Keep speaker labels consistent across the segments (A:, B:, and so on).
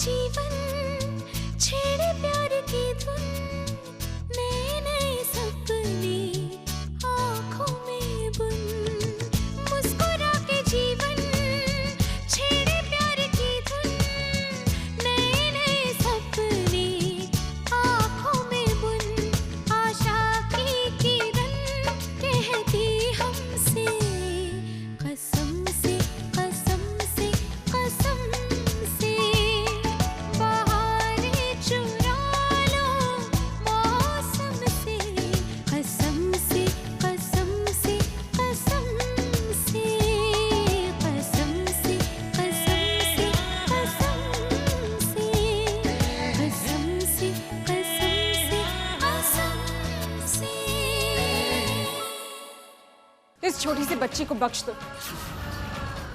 A: जीवन छेड़े प्यार की धुन, नए नए सपने आँखों में बुन। मुस्कुरा के जीवन छेड़े प्यार की धुन, नए नए सपने आँखों में बुन। आशा की किरण कहती हमसे कसम से कसम से कसम से, बहारें चुरा लो मौसम से, कसम से कसम से कसम से, कसम से कसम से कसम से, कसम से कसम से कसम से।
B: इस छोटी सी बच्ची को बख्श दो।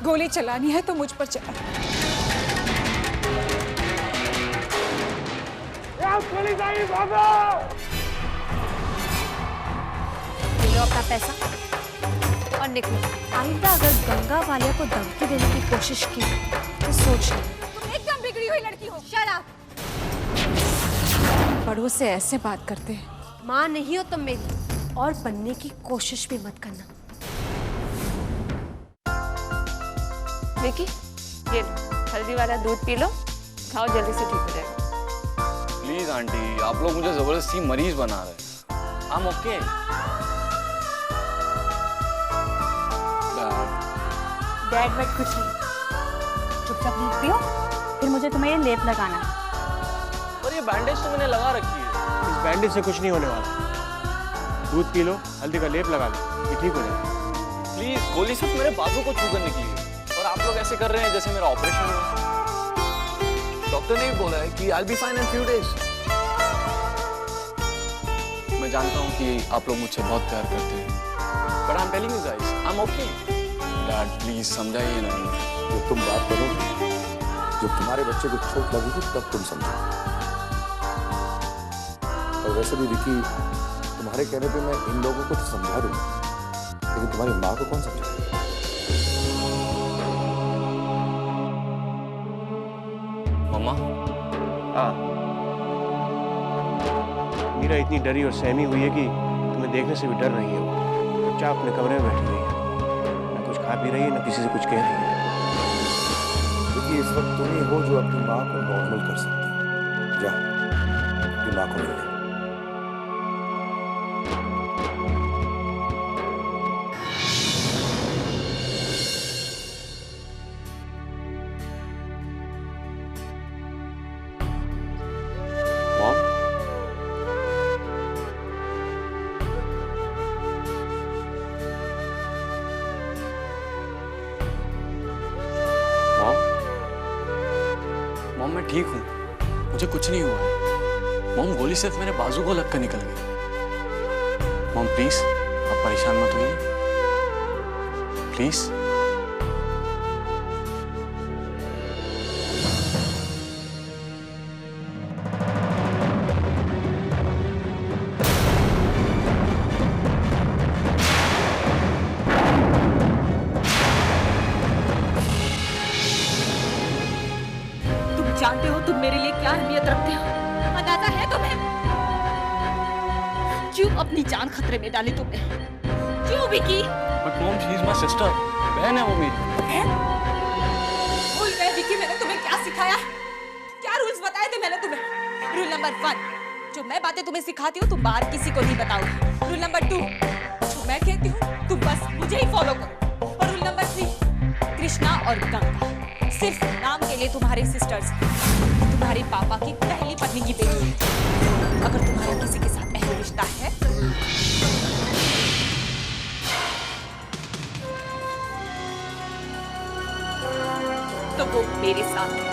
B: गोली चलानी है तो मुझ पर चला।
C: लो अपना पैसा और निकलो। आइंदा अगर गंगा वालिया को धमकी देने की कोशिश की तो सोच लो।
B: तुम एकदम बिगड़ी हुई लड़की हो।
C: Shut up.
B: बड़ों से ऐसे बात करते हैं।
C: माँ नहीं हो तुम मेरी, और बनने की कोशिश भी मत करना।
D: विकी, ये हल्दी वाला दूध पी लो, खाओ, जल्दी से ठीक हो जाएगा।
E: प्लीज आंटी, आप लोग मुझे जबरदस्ती मरीज बना रहे हैं। I'm okay.
D: डैड बट कुछ नहीं, चुपचाप दूध पियो, फिर मुझे तुम्हें ये लेप लगाना।
E: पर ये बैंडेज तो मैंने लगा रखी है।
F: इस बैंडेज से कुछ नहीं होने वाला। दूध पी लो, हल्दी का लेप लगा लो, ये ठीक हो जाएगा।
E: प्लीज, गोली सिर्फ मेरे बाजू को छूकर निकली है और आप लोग ऐसे कर रहे हैं जैसे मेरा ऑपरेशन हुआ। डॉक्टर ने भी बोला है कि I'll be fine in few days. मैं जानता हूँ कि आप लोग मुझसे बहुत प्यार करते हैं, but I'm telling you guys, I'm okay. Dad, please समझाइए ना।
G: जब तुम बात करोगे, जब तुम्हारे बच्चे को चोट लगेगी तब तुम समझोगे। और वैसे भी विकी, तुम्हारे कहने पे मैं इन लोगों को तो समझा दूंगा, लेकिन तुम्हारी माँ को कौन समझाएगा?
E: मम्मा?
F: हाँ, मीरा इतनी डरी और सहमी हुई है कि तुम्हें देखने से भी डर रही है। वो चुपचाप अपने कमरे में बैठी हुई है, न कुछ खा पी रही है, न किसी से कुछ कह रही है।
G: क्योंकि इस वक्त तुम ही हो जो अपनी माँ को नॉर्मल कर सकते हो। जा, अपनी माँ को मिलने।
E: मॉम, मैं ठीक हूँ, मुझे कुछ नहीं हुआ है। मॉम, गोली सिर्फ मेरे बाजू को लगकर निकल गई। मॉम प्लीज, आप परेशान मत होइए, प्लीज।
B: जानते हो तुम मेरे लिए क्या अहमियत रखते हो? अंदाजा है तुम्हें? क्यों अपनी जान खतरे में डाली तुमने? क्यों Vicky?
E: But mom, she is my sister. बहन है वो मेरी।
B: बहन? भूल गए विकी, मैंने तुम्हें क्या सिखाया? क्या रूल्स बताए थे मैंने तुम्हें? रूल नंबर 1, जो मैं बातें तुम्हें सिखाती हूँ तुम बाहर किसी को नहीं बताओगे। रूल नंबर 2, जो मैं कहती हूँ तुम बस मुझे ही फॉलो करो। और रूल नंबर 3, कृष्णा और गंगा सिर्फ नाम के लिए तुम्हारे सिस्टर्स हैं। तुम्हारे पापा की पहली पत्नी की बेटी है। अगर तुम्हारा किसी के साथ अहम रिश्ता है तो वो मेरे साथ है।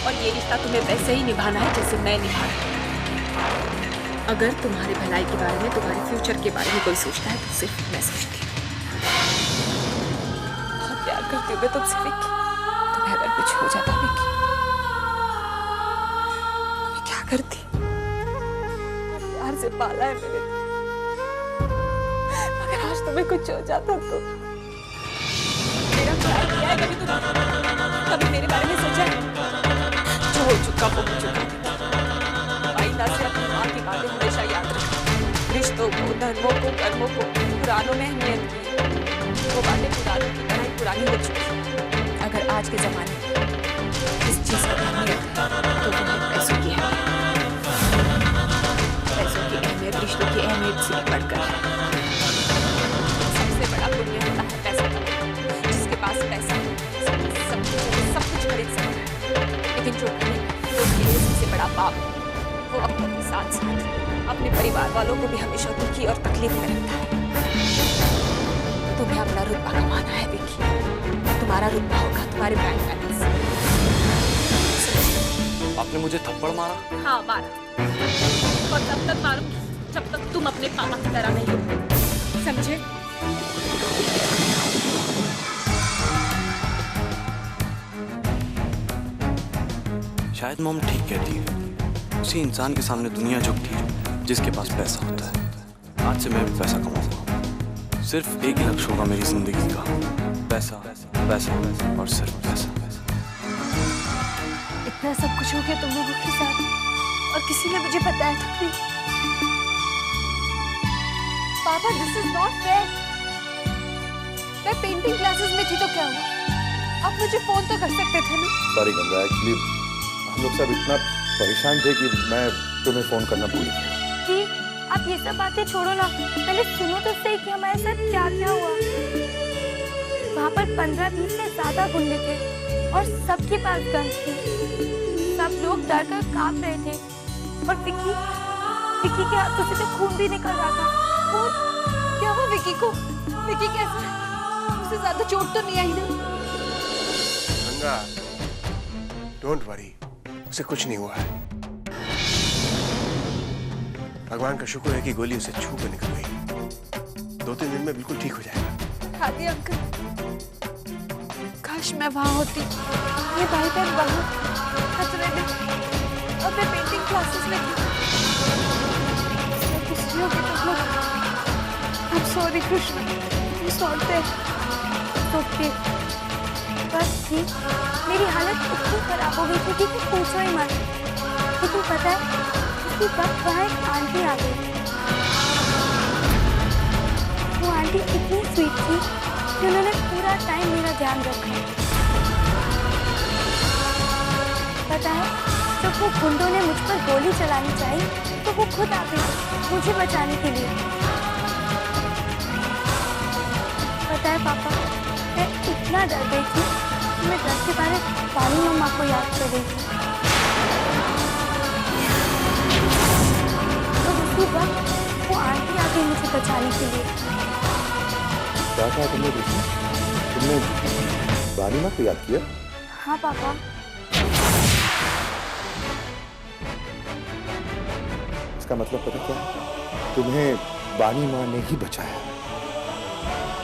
B: और ये रिश्ता तुम्हें वैसे ही निभाना है जैसे मैं निभा रही हूं। अगर तुम्हारे भलाई के बारे में, तुम्हारे फ्यूचर के बारे में कोई सोचता है तो सिर्फ मैं सोचती हूँ। बहुत प्यार करती हूँ मैं तुमसे विक्की। तुम्हें अगर कुछ हो जाता विक्की, मैं क्या करती? प्यार से पाला है मैंने, अगर आज तुम्हें कुछ हो जाता तो मेरा ख्याल किया है कभी तुमने? कभी मेरे बारे में सोचा है? जो हो चुका वो हो चुका। आइंदा से अपनी माँ की बातें हमेशा याद रखें। रिश्तों को, धर्मों को, कर्मों को पुरानों में अहमियत दी। वो बातें पुरानों की तरह ही पुरानी हो चुकी। अगर आज के जमाने में इस चीज की अहमियत है तो वो है पैसों की अहमियत। पैसों की अहमियत रिश्तों की अहमियत से भी बढ़कर है। सबसे बड़ा पुण्य होता है पैसा कमाना। जिसके पास पैसा है सब कुछ खरीद सकता है। लेकिन जो गरीब है उसके लिए सबसे बड़ा पाप वो अपनों के साथ साथ अपने परिवार वालों को भी हमेशा दुखी और तकलीफ में रखता है। तुम्हें अपना रुतबा कमाना है विकी। तुम्हारा रुतबा होगा तुम्हारे बैंक बैलेंस।
E: आपने मुझे थप्पड़ मारा?
B: हाँ मारा, और तब तक मारूंगी जब तक तुम अपने पापा की तरह नहीं हो, समझे?
E: शायद मॉम ठीक कहती है। उसी इंसान के सामने दुनिया झुकती है जिसके पास पैसा होता है। आज से मैं भी पैसा कमाऊंगा। सिर्फ एक ही लक्ष्य होगा मेरी जिंदगी का, पैसा पैसा और सिर्फ पैसा।
C: इतना सब कुछ हो गया तुम लोगों के साथ और किसी ने मुझे बताया तक नहीं। पापा दिस इज नॉट फेयर। मैं पेंटिंग क्लासेस में थी तो क्या हुआ? आप मुझे फोन तो कर सकते थे ना।
G: सॉरी गंगा, एक्चुअली हम लोग सब इतना परेशान थे कि मैं तुम्हें फोन करना भूल गया।
C: जी आप ये सब बातें छोड़ो ना, पहले सुनो तो सही कि हमारे साथ क्या क्या हुआ। वहाँ पर 15-20 से ज्यादा गुंडे थे और सबके पास गन थी। सब लोग डर कर कांप रहे थे और विकी के हाथों से तो खून भी निकल रहा था। और क्या हुआ विकी को? विकी कैसा है? उसे ज्यादा चोट तो नहीं आई ना?
F: गंगा, डोंट वरी, उसे कुछ नहीं हुआ है। भगवान का शुक्र है कि गोली उसे छू कर निकल गई। 2-3 दिन में बिल्कुल ठीक हो जाएगा।
C: खादी अंकल, काश मैं वहाँ होती। ये भाई बहन वहाँ खतरे में और मैं पेंटिंग क्लासेस में थी। कुछ भी हो गया तुम लोग। I'm sorry Krishna, I'm sorry। Okay, बस थी मेरी हालत इतनी खराब हो गई थी कि पूछो ही मत। लेकिन पता है उसी वक्त वहाँ एक आंटी आ गई। वो आंटी इतनी स्वीट थी कि उन्होंने पूरा टाइम मेरा ध्यान रखा। पता है जब वो गुंडों ने मुझ पर गोली चलानी चाहिए तो वो खुद आ गई मुझे बचाने के लिए। पता है पापा, मैं इतना डर गई थी कि मैं डर के बारे पानी मम्मा को याद कर रही थी। तो उसी वक्त वो आंटी आ गई मुझे बचाने के लिए।
G: क्या कहा तुमने? तुमने बानी माँ को याद किया?
C: हाँ पापा।
G: इसका मतलब पता क्या? तुम्हें बानी माँ ने ही बचाया।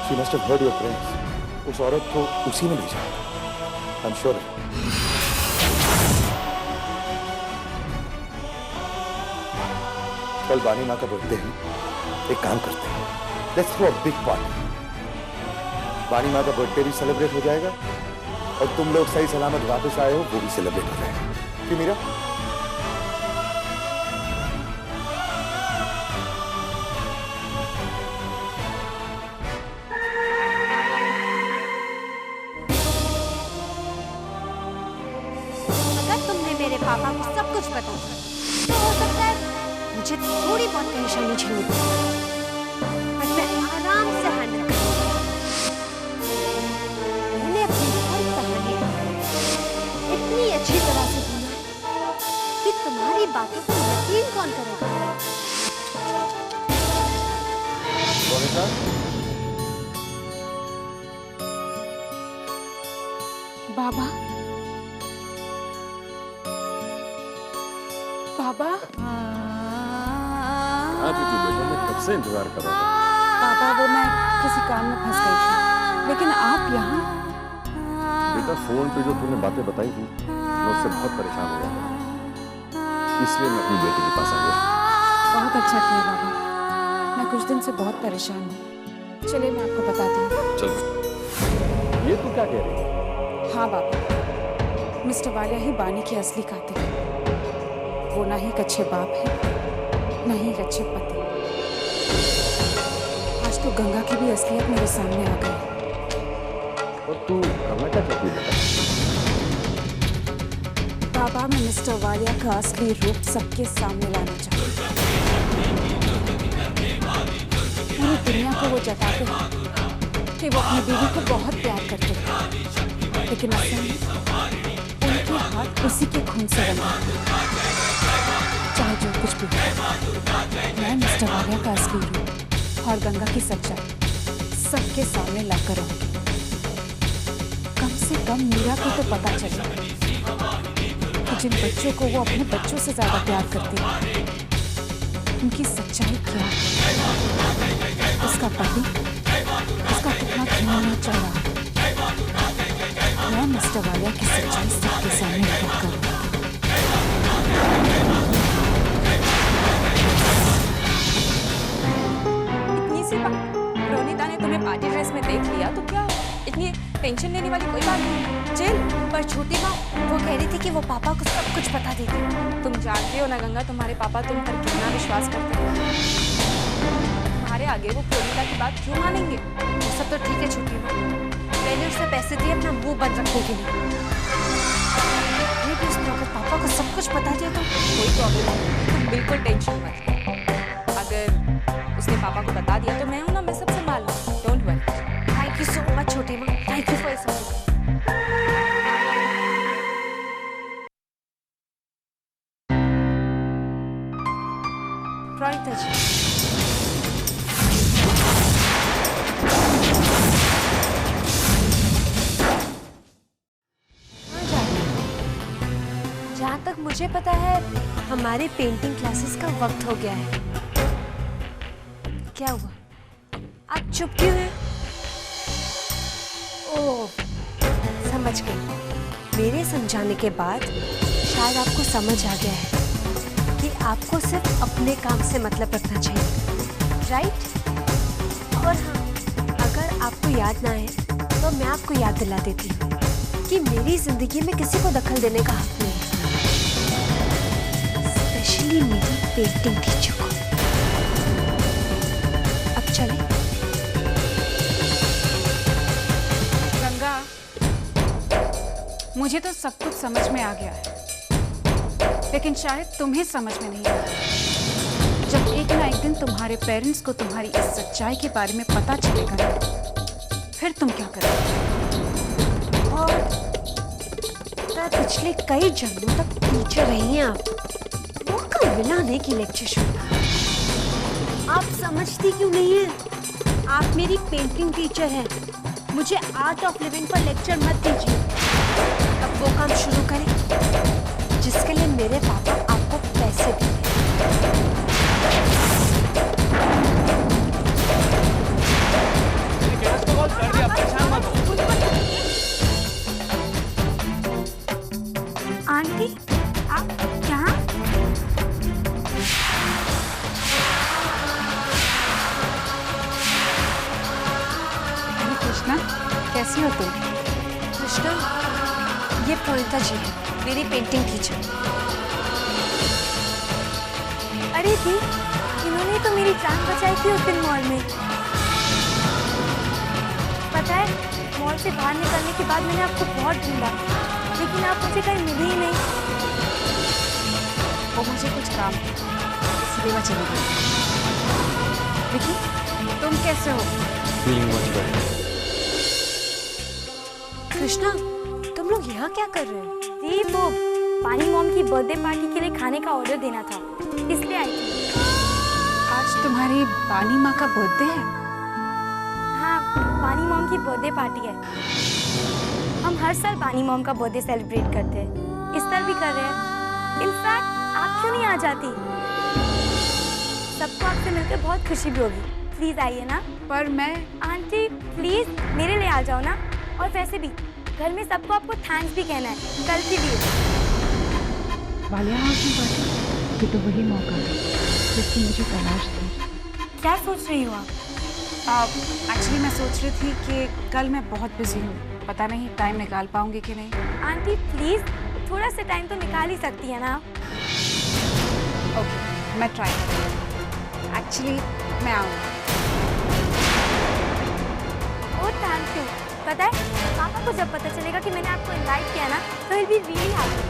G: She must have heard your prayers. उस औरत को उसी ने भेजा। I'm sure. कल बानी माँ का बर्थडे है। एक काम करते हैं, Let's throw a big party. बानी माँ का बर्थडे भी सेलिब्रेट हो जाएगा और तुम लोग सही सलामत वापस आए हो वो भी सेलिब्रेट हो जाएगा। क्यों मीरा?
C: मेरे पापा को सब कुछ पता था तो हो सकता है मुझे थोड़ी बहुत परेशानी झेलनी पड़ी, बट मैं आराम से हैंडल करूंगी। मैंने अपनी हर कहानी इतनी अच्छी तरह से सुना कि तुम्हारी बातों पर यकीन कौन करेगा। बाबा, बाबा,
G: बेटा, मैं कब से इंतजार कर रहा था।
H: पापा वो मैं किसी काम में फंस गई थी, लेकिन आप यहाँ।
G: बेटा फोन पे जो तूने बातें बताई थी मैं उससे बहुत परेशान हो गया था, इसलिए मैं अपनी बेटी के पास आ गया।
H: बहुत अच्छा किया बाबा, मैं कुछ दिन से बहुत परेशान हूँ। चलिए मैं आपको बताती हूँ।
G: चलो। ये तू क्या कह रही है?
H: हाँ बाबा, मिस्टर वालिया ही बानी की असली कातिल है। वो ना ही एक अच्छे बाप है, ना ही एक अच्छे पति। आज तो गंगा की भी असलियत मेरे सामने आ गई।
F: और तू करना क्या चाहती है?
H: बाबा, मैं मिस्टर वालिया का असली रूप सबके सामने लाना चाहती हूँ। पूरी दुनिया को वो जताते हैं कि वो अपनी बीवी को बहुत प्यार करते हैं, लेकिन असल में उनके हाथ उसी के खून से रंगे हैं। चाहे जो कुछ भी हो, मैं मिस्टर वालिया का असली रूप और गंगा की सच्चाई सबके सामने लाकर रहूंगी। कम से कम मीरा को तो पता चले कि जिन बच्चों को वो अपने बच्चों से ज्यादा प्यार करती है, उनकी सच्चाई क्या है। उसका पति उसका कितना घिनौना चल रहा है। मैं मिस्टर वालिया की सच्चाई सबके सामने रखा करूंगी।
B: इतनी सी बात, रोनिता ने तुम्हें पार्टी ड्रेस में देख लिया तो क्या इतनी टेंशन लेने वाली कोई बात नहीं। जेल
C: पर छोटी माँ, वो कह रही थी कि वो पापा को सब कुछ बता देगी।
B: तुम जानती हो ना गंगा, तुम्हारे पापा तुम पर कितना विश्वास करते हैं। तुम्हारे आगे वो रोनिता की बात क्यों मानेंगे?
C: वो सब तो ठीक है छोटी माँ, मैंने उसे पैसे दिए अपना मुंह बंद रखने के लिए। लेकिन उसने अगर पापा को सब कुछ बता दिया तो
B: कोई प्रॉब्लम नहीं, तुम बिल्कुल टेंशन मत लो। अगर उसने पापा को बता दिया तो मैं हूं ना, मैं सब संभाल लूंगी। Don't worry.
C: Thank you so much छोटी माँ, thank you for your support. Ronita ji, जहाँ तक मुझे पता है हमारे पेंटिंग क्लासेस का वक्त हो गया है। क्या हुआ, आप चुप क्यों हैं? ओह, समझ गई। मेरे समझाने के बाद शायद आपको समझ आ गया है कि आपको सिर्फ अपने काम से मतलब रखना चाहिए, राइट? और हाँ, अगर आपको याद ना है तो मैं आपको याद दिला देती हूँ कि मेरी जिंदगी में किसी को दखल देने का हक नहीं है, स्पेशली मेरी पेंटिंग टीचर को। अब चलें?
H: गंगा, मुझे तो सब कुछ समझ में आ गया है, लेकिन शायद तुम्हें समझ में नहीं आया। जब एक ना एक दिन तुम्हारे पेरेंट्स को तुम्हारी इस सच्चाई के बारे में पता चलेगा ना, फिर तुम क्या करोगे?
C: और मैं पिछले कई जन्मों तक टीचर रही हैं आप, मौका मिला नहीं कि लेक्चर शुरू। आप समझती क्यों नहीं है? आप मेरी पेंटिंग टीचर हैं, मुझे आर्ट ऑफ लिविंग पर लेक्चर मत दीजिए। अब वो काम शुरू करें जिसके लिए मेरे पापा आपको पैसे देते हैं।
A: आंटी, आप यहाँ?
H: अरे कृष्णा, कैसी हो तुम?
C: कृष्णा, ये प्रणीता जी है, मेरी पेंटिंग टीचर।
A: अरे दी, इन्होंने तो मेरी जान बचाई थी उस दिन मॉल में। पता है, मॉल से बाहर निकलने के बाद मैंने आपको बहुत ढूंढा, लेकिन आप मुझे कहीं मिली ही नहीं।
H: वो मुझे कुछ काम था, इसलिए मैं चली गई। विकी, तुम कैसे हो?
E: Feeling much better.
C: कृष्णा, तुम लोग यहाँ क्या कर रहे हो?
A: दी, वो पानी मॉम की बर्थडे पार्टी के लिए खाने का ऑर्डर देना था, इसलिए आई थी।
H: आज तुम्हारी बानी माँ का बर्थडे है?
A: हाँ, पानी मॉम की बर्थडे पार्टी है। हम हर साल पानी मॉम का बर्थडे सेलिब्रेट करते हैं, इस साल भी कर रहे हैं। इनफैक्ट आप क्यों नहीं आ जाती? सबको आपसे मिलकर बहुत खुशी भी होगी। प्लीज आइए ना।
H: पर मैं
A: आंटी प्लीज मेरे लिए आ जाओ ना। और वैसे भी घर में सबको आपको थैंक्स भी कहना है, कल के लिए।
H: वालिया हाउस में पार्टी, ये तो वही मौका है जिसकी मुझे तलाश थी।
A: क्या सोच रही हो आप?
H: एक्चुअली मैं सोच रही थी कि कल मैं बहुत बिजी हूँ, पता नहीं टाइम निकाल पाऊंगी कि नहीं।
A: आंटी प्लीज थोड़ा सा टाइम तो निकाल ही सकती है ना।
H: ओके, मैं ट्राई करूँगी। एक्चुअली मैं आऊँगी।
A: ओ थैंक यू। पता है पापा को जब पता चलेगा कि मैंने आपको इनवाइट किया ना तो विल बी रियली हैप्पी।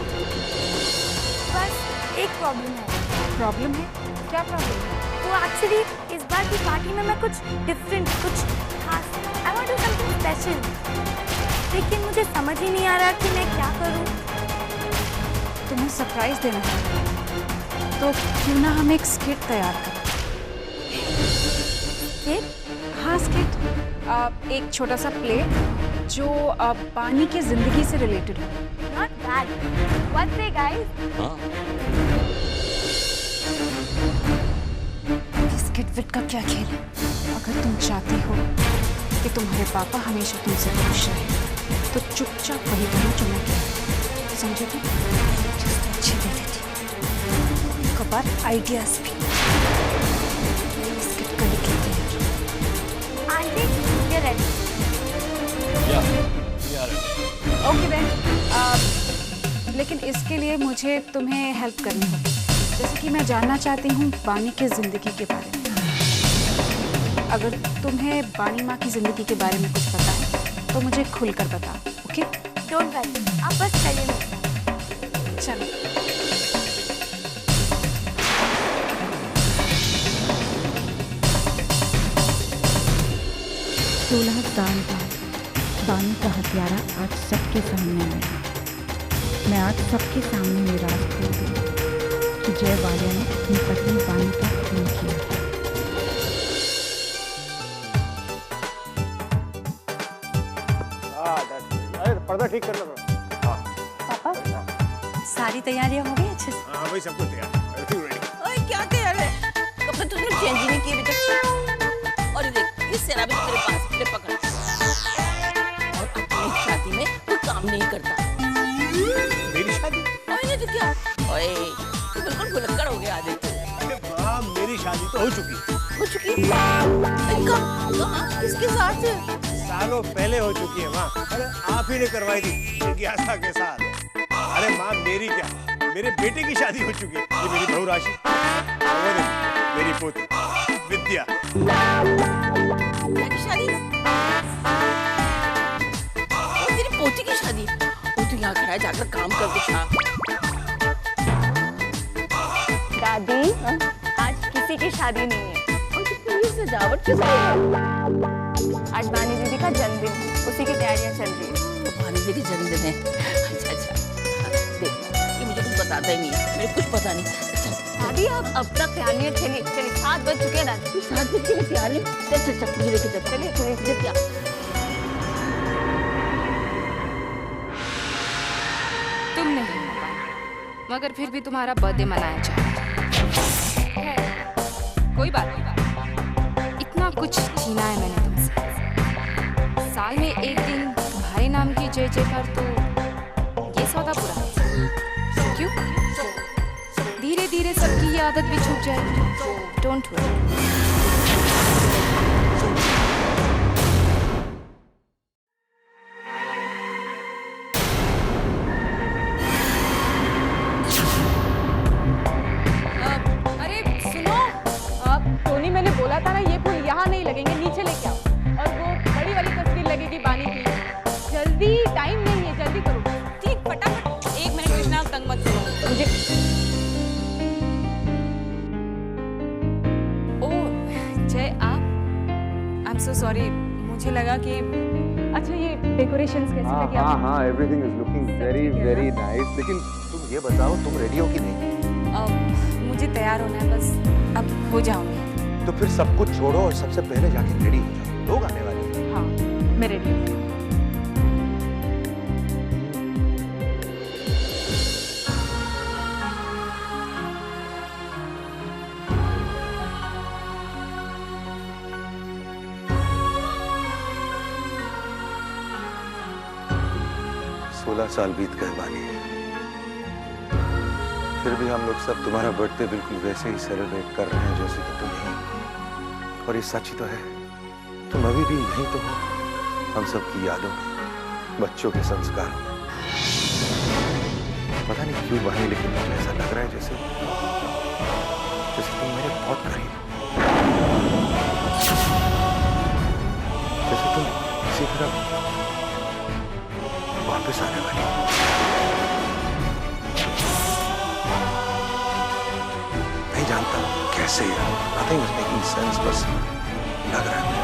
A: बस एक प्रॉब्लम है।
H: प्रॉब्लम है? क्या प्रॉब्लम है?
A: वो एक्चुअली इस बार की पार्टी में मैं कुछ डिफरेंट, कुछ खास, I want to do something special, लेकिन मुझे समझ ही नहीं आ रहा कि मैं क्या करूं।
H: तुम्हें सरप्राइज देना है तो क्यों ना हम एक स्किट तैयार करें।
A: स्किट?
H: हाँ स्किट, एक छोटा सा प्ले जो पानी की जिंदगी से रिलेटेड हो।
A: Not bad. व्हाट से गाइस?
H: स्किट विट का क्या खेल है? अगर तुम चाहती हो कि तुम्हारे पापा हमेशा तुमसे खुश रहे तो चुपचाप वही करो जो मैं कहती हूँ। समझे तुम? अच्छे दे देती कबार आइडियाज भी। स्किट का लिखे थे।
A: आंटी ये रेडी।
H: ओके देन, लेकिन इसके लिए मुझे तुम्हें हेल्प करनी होगी। जैसे कि मैं जानना चाहती हूँ बानी की ज़िंदगी के बारे में। अगर तुम्हें बानी माँ की ज़िंदगी के बारे में कुछ पता है तो मुझे खुलकर बताओ। ओके?
A: डोंट वरी, आप बस चलिए मेरे साथ।
H: चलो।
I: सोलह साल बाद बानी का हत्यारा आज सबके सामने आया। मैं आज सबके सामने ये राज खोल दूँ कि जय वालिया ने अपनी पत्नी बानी का खून किया।
F: पर्दा ठीक करना पड़ा।
A: पापा सारी तैयारियां हो गई अच्छे से?
F: हाँ भाई, सब कुछ तैयार।
B: ओए क्या तैयार है? कपड़े तुमने चेंज नहीं किए अभी तक। और ये देख, ये सेरा भी तेरे पास ले पकड़। और अपनी शादी में कोई काम नहीं करता।
F: मेरी शादी?
B: ओए नहीं तो क्या? ओए तू बिल्कुल भुलक्कड़ हो गया आदि।
F: माँ, मेरी शादी तो हो चुकी।
B: हो चुकी? कहाँ? किसके साथ?
F: सालों पहले हो चुकी है माँ। अरे आप ही ने करवाई थी जिज्ञासा के साथ। अरे माँ, मेरी क्या, मेरे बेटे की शादी हो चुकी है। ये मेरी बहू राशि और मेरी पोती विद्या।
B: क्या की शादी? और तेरी पोती की शादी? वो तो यहाँ खड़ा है, जाकर काम कर कुछ।
D: दादी, आज किसी की शादी नहीं है।
B: और कितनी सजावट किस लिए?
D: आज बानी दीदी का जन्मदिन है, उसी की तैयारियां चल रही है।
B: तो बानी दीदी का जन्मदिन है। अच्छा अच्छा, देख ये मुझे कुछ बताता ही नहीं है, मेरे कुछ पता नहीं।
D: दादी आप अब तक तैयार नहीं है। चलिए 7 बज चुके हैं दादी।
B: 7 बजे के लिए तैयार है। चल मुझे लेके चल।
D: चलिए
B: क्या?
J: तुम नहीं हो पाए, मगर फिर भी तुम्हारा बर्थडे मनाया जाए। कोई बात नहीं, इतना कुछ छीना है मैंने तुमसे। साल में एक दिन तुम्हारे नाम की जय जयकार, तो ये सौदा पूरा है। क्यों? धीरे धीरे सबकी ये आदत भी छूट जाएगी। Don't worry.
D: मैंने बोला था ना ये फूल यहाँ नहीं लगेंगे, नीचे लेके आओ। और वो बड़ी वाली तस्वीर लगेगी बानी की। जल्दी, टाइम नहीं है, जल्दी करो।
B: ठीक, फटाफट। 1 मिनट कृष्णा, तंग मत करो मुझे।
D: ओह जय, आप? आई एम सो सॉरी, मुझे लगा कि अच्छा ये डेकोरेशंस कैसे लगे आपको?
G: हाँ, everything is looking very very nice. लेकिन तुम ये बताओ, तुम रेडी हो कि नहीं?
D: मुझे तैयार होना है, बस अब हो जाऊंगी।
G: तो फिर सब कुछ छोड़ो और सबसे पहले जाके रेडी हो जाओ। लोग आने वाले हैं।
D: हाँ, मैं रेडी हूँ।
G: सोलह साल बीत गए बानी, फिर भी हम लोग सब तुम्हारा बर्थडे बिल्कुल वैसे ही सेलिब्रेट कर रहे हैं जैसे कि तुम यहीं। और ये सच ही तो है, तुम अभी भी यहीं तो हो, हम सब की यादों में। बच्चों के संस्कार। पता नहीं क्यों बानी, लेकिन मुझे ऐसा लग रहा है जैसे तुम मेरे बहुत करीब हो, जैसे तुम किसी तरह वापस आने वाली हो। नहीं जानता कैसे, नथिंग इज मेकिंग सेंस, बस लग रहा है।